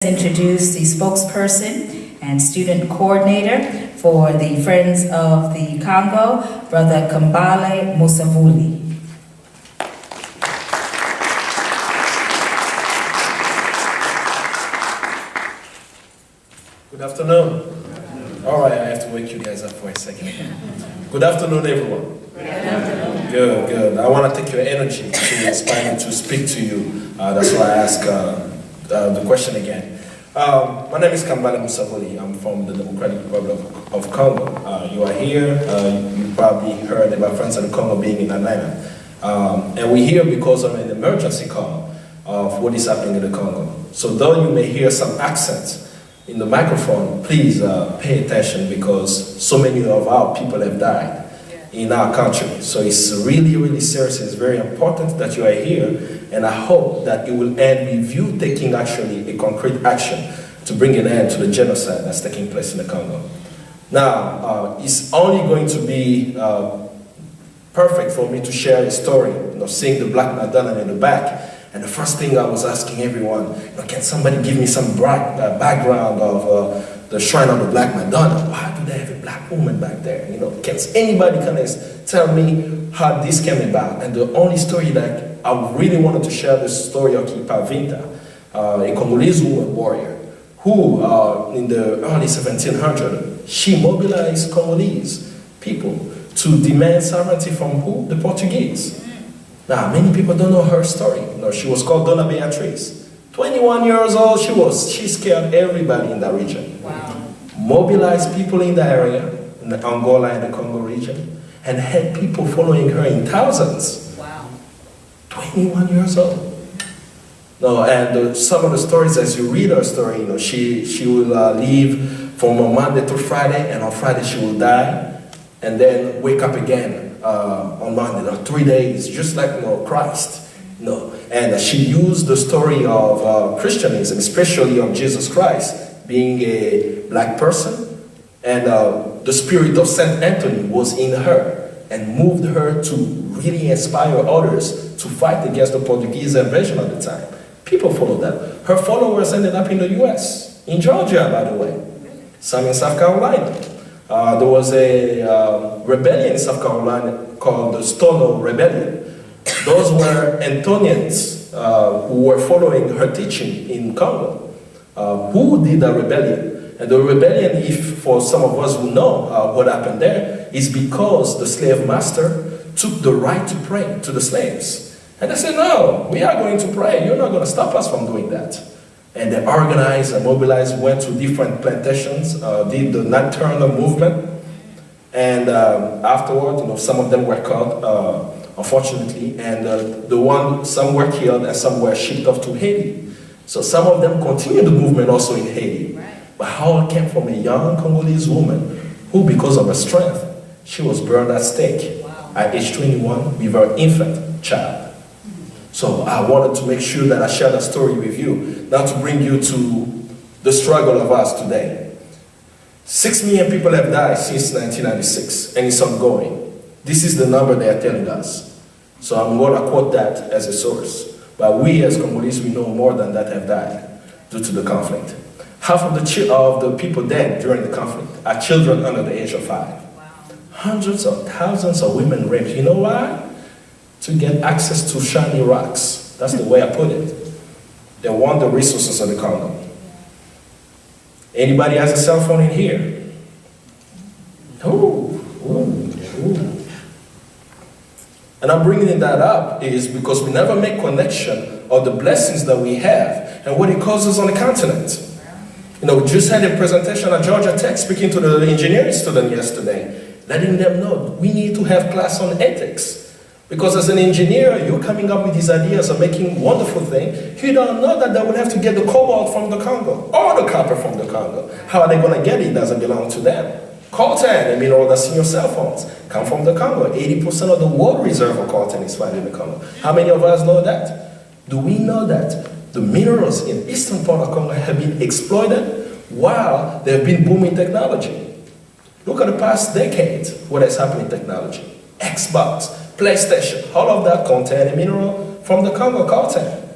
Introduce the spokesperson and student coordinator for the Friends of the Congo, Brother Kambale Musavuli. Good afternoon. All right, I have to wake you guys up for a second. Good afternoon, everyone. Good afternoon. Good. I want to take your energy to inspire me to speak to you. That's why I ask the question again. My name is Kambale Musavuli. I'm from the Democratic Republic of Congo. You are here. You probably heard about Friends of the Congo being in Atlanta. And we're here because of an emergency call of what is happening in the Congo. So though you may hear some accents in the microphone, please pay attention because so many of our people have died in our country. So it's really, really serious. It's very important that you are here. And I hope that it will end with you taking actually a concrete action to bring an end to the genocide that's taking place in the Congo. Now, it's only going to be perfect for me to share a story, seeing the Black Madonna in the back. And the first thing I was asking everyone, can somebody give me some background of the Shrine of the Black Madonna? Why do they have a black woman back there? Can anybody kind of tell me how this came about? And the only story that I really wanted to share the story of Kipa Vinta, a Congolese woman warrior, who in the early 1700s, she mobilized Congolese people to demand sovereignty from who? The Portuguese. Now, many people don't know her story. She was called Dona Beatriz. 21 years old, she scared everybody in that region. Wow. Mobilized people in the area, in the Angola and the Congo region, and had people following her in thousands. Wow. 21 years old. No, and some of the stories, as you read her story, she will leave from a Monday to Friday, and on Friday she will die, and then wake up again on Monday, 3 days, just like Christ. And she used the story of Christianism, especially of Jesus Christ, being a black person, and the spirit of Saint Anthony was in her and moved her to really inspire others to fight against the Portuguese invasion at the time. People followed that. Her followers ended up in the US, in Georgia, by the way, some in South Carolina. There was a rebellion in South Carolina called the Stono Rebellion. Those were Antonians who were following her teaching in Congo. Who did the rebellion? And the rebellion, if for some of us who know what happened there, is because the slave master took the right to pray to the slaves. And they said, no, we are going to pray. You're not going to stop us from doing that. And they organized and mobilized, went to different plantations, did the nocturnal movement. And afterward, some of them were caught, unfortunately, and some were killed and some were shipped off to Haiti. So some of them continued the movement also in Haiti. Right. But how it came from a young Congolese woman who, because of her strength, she was burned at stake at age 21 with her infant child. So I wanted to make sure that I share that story with you, now to bring you to the struggle of us today. 6 million people have died since 1996, and it's ongoing. This is the number they are telling us. So I'm going to quote that as a source. But we as Congolese, we know more than that have died due to the conflict. Half of the people dead during the conflict are children under the age of 5. Wow. Hundreds of thousands of women raped. You know why? To get access to shiny rocks. That's the way I put it. They want the resources of the Congo. Anybody has a cell phone in here? Ooh. And I'm bringing that up is because we never make connection of the blessings that we have and what it causes on the continent. We just had a presentation at Georgia Tech speaking to the engineering student yesterday, letting them know we need to have class on ethics. Because as an engineer, you're coming up with these ideas of making wonderful things. You don't know that they would have to get the cobalt from the Congo or the copper from the Congo. How are they going to get it? It doesn't belong to them. Coltan, the mineral that's in your cell phones, come from the Congo. 80% of the world reserve of coltan is found in the Congo. How many of us know that? Do we know that the minerals in eastern part of Congo have been exploited while there have been booming technology? Look at the past decade, what has happened in technology. Xbox, PlayStation, all of that contain a mineral from the Congo coltan.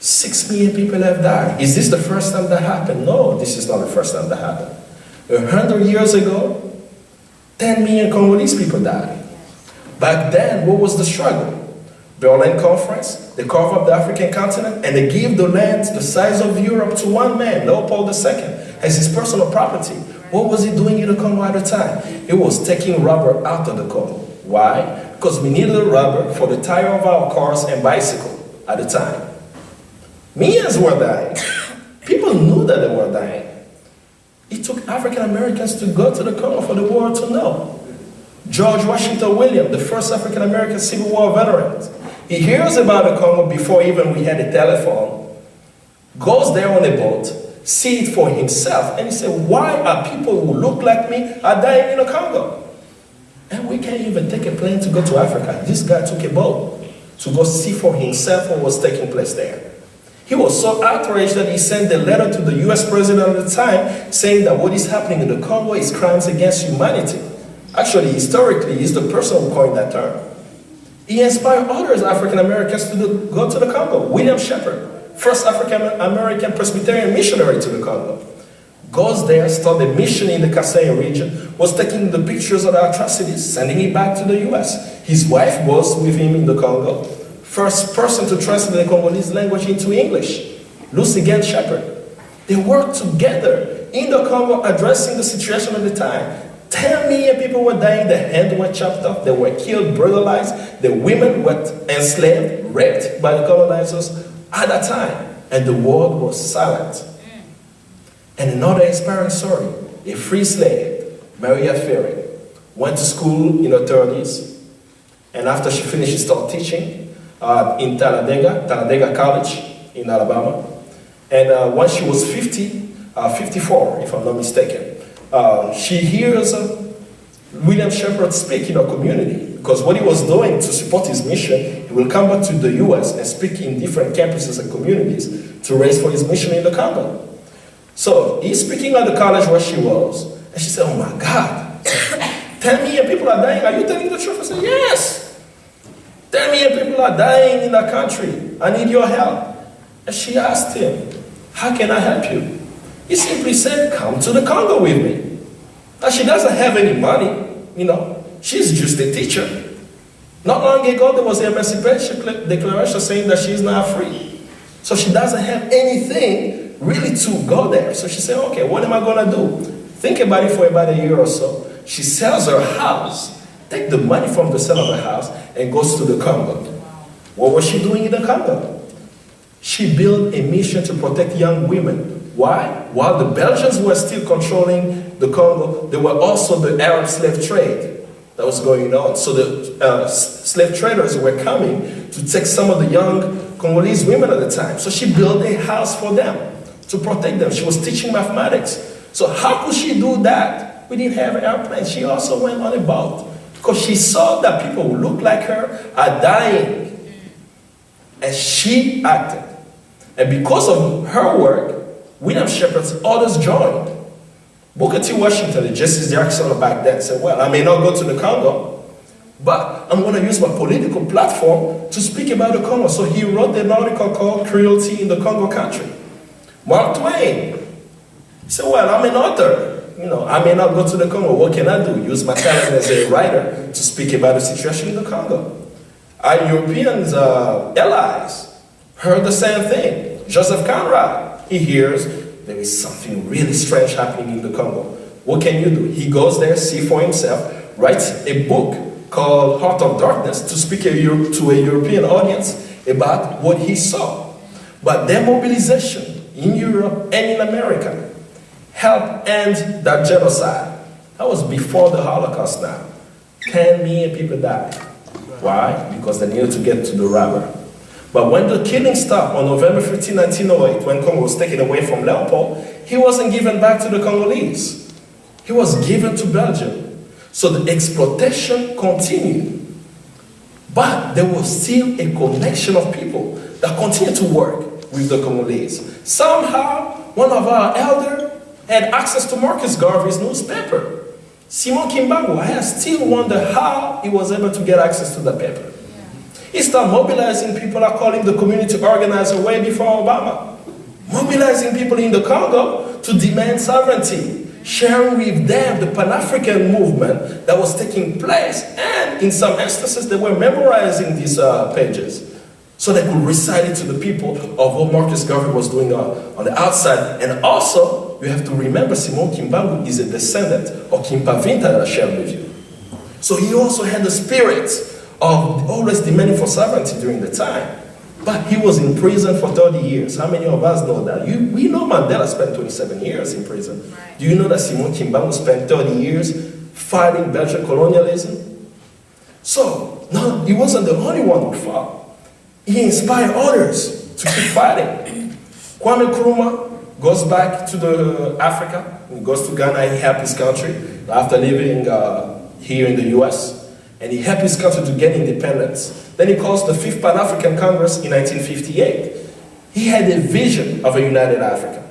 6 million people have died. Is this the first time that happened? No, this is not the first time that happened. 100 years ago, 10 million Congolese people died. Back then, what was the struggle? Berlin Conference, they carved up the African continent and they gave the land the size of Europe to one man, Leopold II, as his personal property. What was he doing in the Congo at the time? He was taking rubber out of the Congo. Why? Because we needed the rubber for the tire of our cars and bicycle at the time. Millions were dying. People knew that they were dying. It took African Americans to go to the Congo for the world to know. George Washington Williams, the first African American Civil War veteran, he hears about the Congo before even we had a telephone, goes there on a boat, see it for himself, and he said, why are people who look like me are dying in the Congo? And we can't even take a plane to go to Africa. This guy took a boat to go see for himself what was taking place there. He was so outraged that he sent a letter to the US president at the time saying that what is happening in the Congo is crimes against humanity. Actually, historically, he's the person who coined that term. He inspired others African Americans to go to the Congo. William Shepherd, first African American Presbyterian missionary to the Congo, goes there, started a mission in the Kasai region, was taking the pictures of the atrocities, sending it back to the US. His wife was with him in the Congo. First person to translate the Congolese language into English, Lucy Gann Shepherd. They worked together in the Congo addressing the situation at the time. 10 million people were dying, their hands were chopped off, they were killed, brutalized, the women were enslaved, raped by the colonizers at that time, and the world was silent. And another inspiring story, a free slave, Maria Ferry, went to school in her 30s, and after she finished, she started teaching in Talladega College in Alabama. And when she was 54, if I'm not mistaken, she hears William Shepherd speak in her community, because what he was doing to support his mission, he will come back to the US and speak in different campuses and communities to raise for his mission in the Congo. So he's speaking at the college where she was, and she said, oh my God, 10 million people are dying, are you telling the truth? I said, yes, 10 million people are dying in that country, I need your help. And she asked him, how can I help you? He simply said, come to the Congo with me. Now she doesn't have any money, she's just a teacher. Not long ago there was an emancipation declaration saying that she's now free. So she doesn't have anything really to go there. So she said, okay, what am I gonna do? Think about it for about a year or so. She sells her house, take the money from the sale of her house, and goes to the Congo. What was she doing in the Congo? She built a mission to protect young women. Why? While the Belgians were still controlling the Congo, there were also the Arab slave trade that was going on. So the slave traders were coming to take some of the young Congolese women at the time. So she built a house for them to protect them. She was teaching mathematics. So how could she do that? We didn't have an airplane. She also went on a boat because she saw that people who look like her are dying. And she acted. And because of her work, William Shepherd's others joined. Booker T. Washington and Jesse Jackson back then said, well, I may not go to the Congo, but I'm going to use my political platform to speak about the Congo. So he wrote an article called Cruelty in the Congo Country. Mark Twain said, well, I'm an author. I may not go to the Congo. What can I do? Use my talent as a writer to speak about the situation in the Congo. Our European allies heard the same thing. Joseph Conrad, he hears there is something really strange happening in the Congo. What can you do? He goes there, see for himself, writes a book called Heart of Darkness to speak to a European audience about what he saw. But their mobilization in Europe and in America helped end that genocide. That was before the Holocaust now. 10 million people died. Why? Because they needed to get to the rubber. But when the killing stopped on November 15, 1908, when Congo was taken away from Leopold, he wasn't given back to the Congolese. He was given to Belgium. So the exploitation continued. But there was still a connection of people that continued to work with the Congolese. Somehow, one of our elders had access to Marcus Garvey's newspaper. Simon Kimbangu, I still wonder how he was able to get access to the paper. He started mobilizing people. I call him the community organizer way before Obama. Mobilizing people in the Congo to demand sovereignty, sharing with them the Pan-African movement that was taking place, and in some instances they were memorizing these pages so they could recite it to the people of what Marcus Garvey was doing on the outside. And also, you have to remember Simon Kimbangu is a descendant of Kimpavinta that I shared with you. So he also had the spirit of always demanding for sovereignty during the time. But he was in prison for 30 years. How many of us know that? We know Mandela spent 27 years in prison. Right. Do you know that Simon Kimbangu spent 30 years fighting Belgian colonialism? So, no, he wasn't the only one who fought. He inspired others to keep fighting. Kwame Nkrumah goes back to Africa. He goes to Ghana. He helped his country after living here in the US. And he helped his country to get independence. Then he calls the 5th Pan-African Congress in 1958. He had a vision of a united Africa.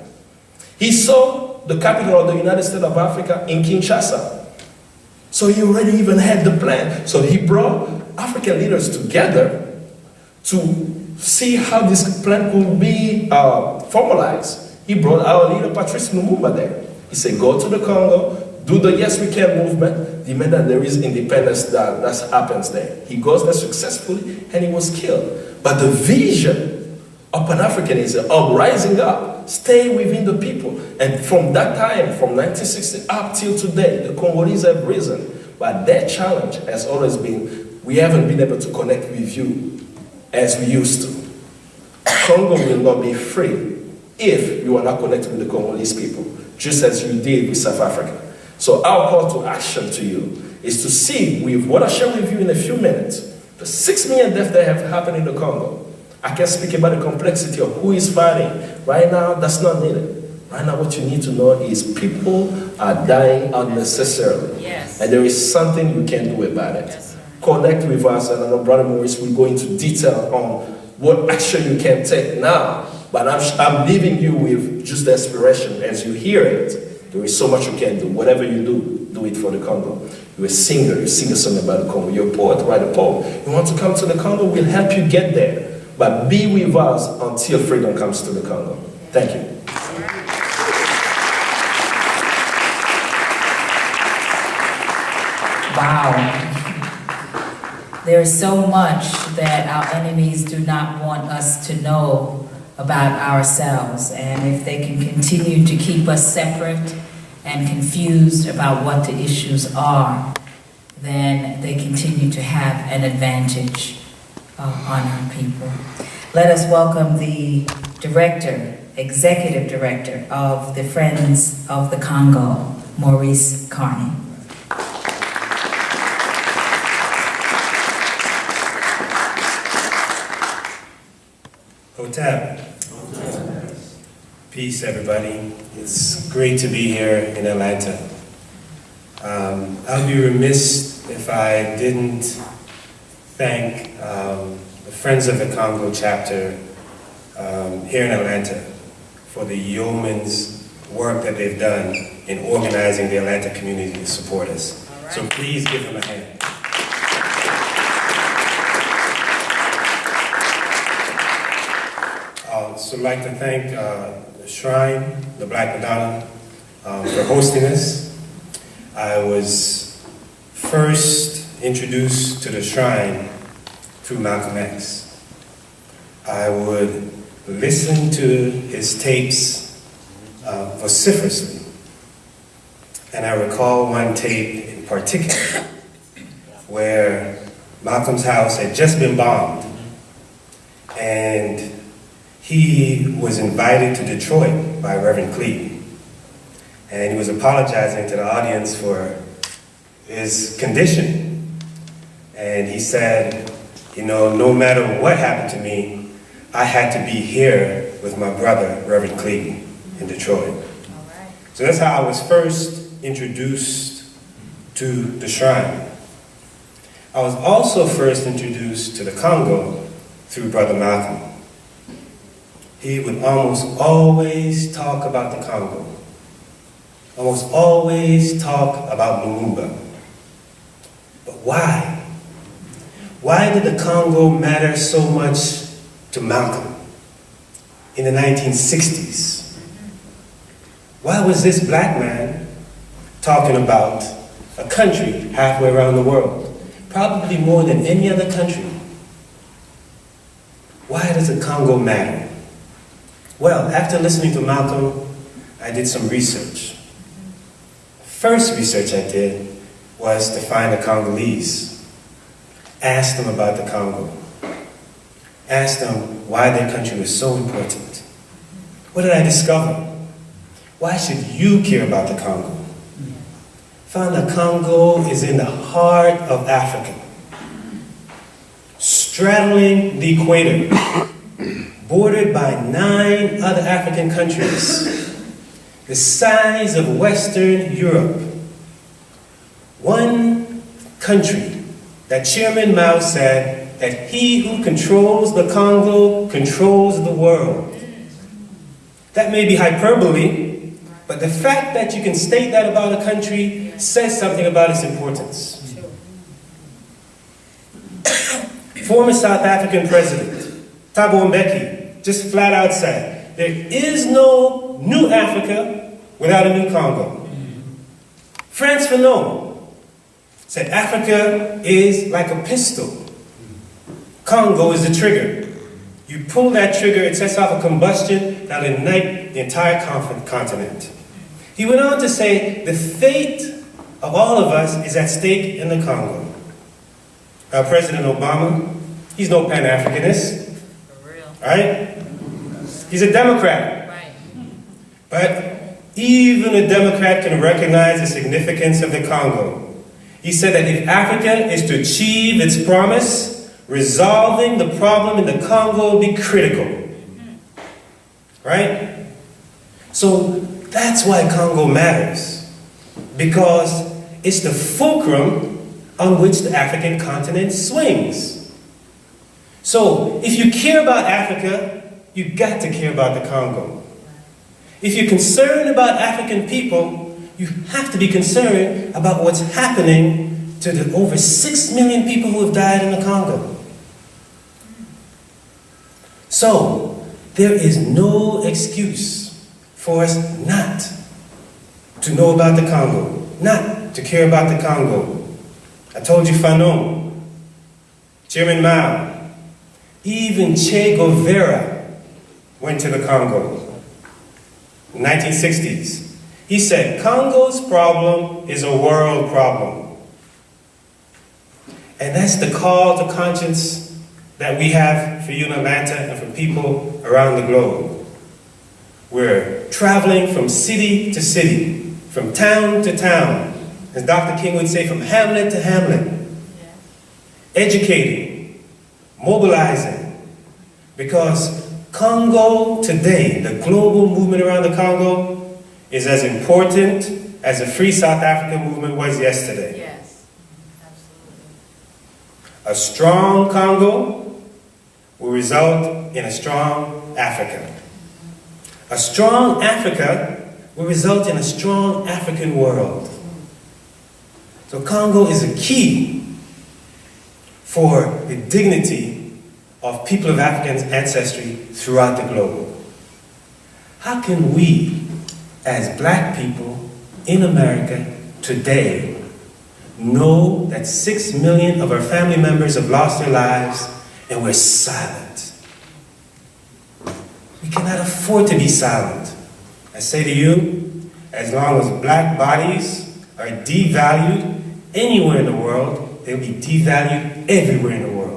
He saw the capital of the United States of Africa in Kinshasa. So he already even had the plan. So he brought African leaders together to see how this plan could be formalized. He brought our leader Patrice Lumumba there. He said, go to the Congo, do the Yes We Can movement, demand that there is independence that happens there. He goes there successfully and he was killed. But the vision of Pan-Africanism, of rising up, stay within the people. And from that time, from 1960 up till today, the Congolese have risen. But their challenge has always been, we haven't been able to connect with you as we used to. Congo will not be free if you are not connected with the Congolese people, just as you did with South Africa. So our call to action to you is to see with what I share with you in a few minutes, the 6 million deaths that have happened in the Congo. I can speak about the complexity of who is fighting. Right now, that's not needed. Right now, what you need to know is people are dying unnecessarily. Yes. And there is something you can do about it. Yes, connect with us, and I know Brother Maurice will go into detail on what action you can take now. But I'm leaving you with just the aspiration as you hear it. There is so much you can do. Whatever you do, do it for the Congo. You're a singer, you sing a song about the Congo. You're a poet, write a poem. You want to come to the Congo, we'll help you get there. But be with us until freedom comes to the Congo. Thank you. Wow. There is so much that our enemies do not want us to know about ourselves. And if they can continue to keep us separate and confused about what the issues are, then they continue to have an advantage on our people. Let us welcome the director, executive director of the Friends of the Congo, Maurice Carney. Hotep. Peace, everybody. It's great to be here in Atlanta. I'd be remiss if I didn't thank the Friends of the Congo chapter here in Atlanta for the yeoman's work that they've done in organizing the Atlanta community to support us. Right. So please give them a hand. So I'd like to thank the Shrine, the Black Madonna, for hosting us. I was first introduced to the Shrine through Malcolm X. I would listen to his tapes vociferously. And I recall one tape in particular where Malcolm's house had just been bombed, and he was invited to Detroit by Reverend Clyde, and he was apologizing to the audience for his condition. And he said, you know, no matter what happened to me, I had to be here with my brother, Reverend Clyde, in Detroit. All right. So that's how I was first introduced to the Shrine. I was also first introduced to the Congo through Brother Malcolm. He would almost always talk about the Congo, almost always talk about Lumumba. But why? Why did the Congo matter so much to Malcolm in the 1960s? Why was this black man talking about a country halfway around the world? Probably more than any other country. Why does the Congo matter? Well, after listening to Malcolm, I did some research. First research I did was to find the Congolese. Asked them about the Congo. Asked them why their country was so important. What did I discover? Why should you care about the Congo? Found that Congo is in the heart of Africa, straddling the equator, bordered by 9 other African countries, the size of Western Europe. One country that Chairman Mao said that he who controls the Congo controls the world. That may be hyperbole, but the fact that you can state that about a country says something about its importance. Former South African President Thabo Mbeki just flat out said, there is no new Africa without a new Congo. Frantz Fanon said Africa is like a pistol. Congo is the trigger. You pull that trigger, it sets off a combustion that'll ignite the entire continent. He went on to say, the fate of all of us is at stake in the Congo. Now, President Obama, he's no Pan-Africanist. For real. Right? He's a Democrat. Right. But even a Democrat can recognize the significance of the Congo. He said that if Africa is to achieve its promise, resolving the problem in the Congo will be critical. Right? So that's why Congo matters. Because it's the fulcrum on which the African continent swings. So if you care about Africa, you've got to care about the Congo. If you're concerned about African people, you have to be concerned about what's happening to the over 6 million people who have died in the Congo. So, there is no excuse for us not to know about the Congo, not to care about the Congo. I told you Fanon, Chairman Mao, even Che Guevara went to the Congo in the 1960s. He said, Congo's problem is a world problem. And that's the call to conscience that we have for you in Atlanta and for people around the globe. We're traveling from city to city, from town to town, as Dr. King would say, from hamlet to hamlet, educating, mobilizing, because Congo today, the global movement around the Congo, is as important as the Free South African movement was yesterday. Yes, absolutely. A strong Congo will result in a strong Africa. A strong Africa will result in a strong African world. So Congo is a key for the dignity of people of African ancestry throughout the globe. How can we, as black people in America today, know that 6 million of our family members have lost their lives and we're silent? We cannot afford to be silent. I say to you, as long as black bodies are devalued anywhere in the world, they'll be devalued everywhere in the world.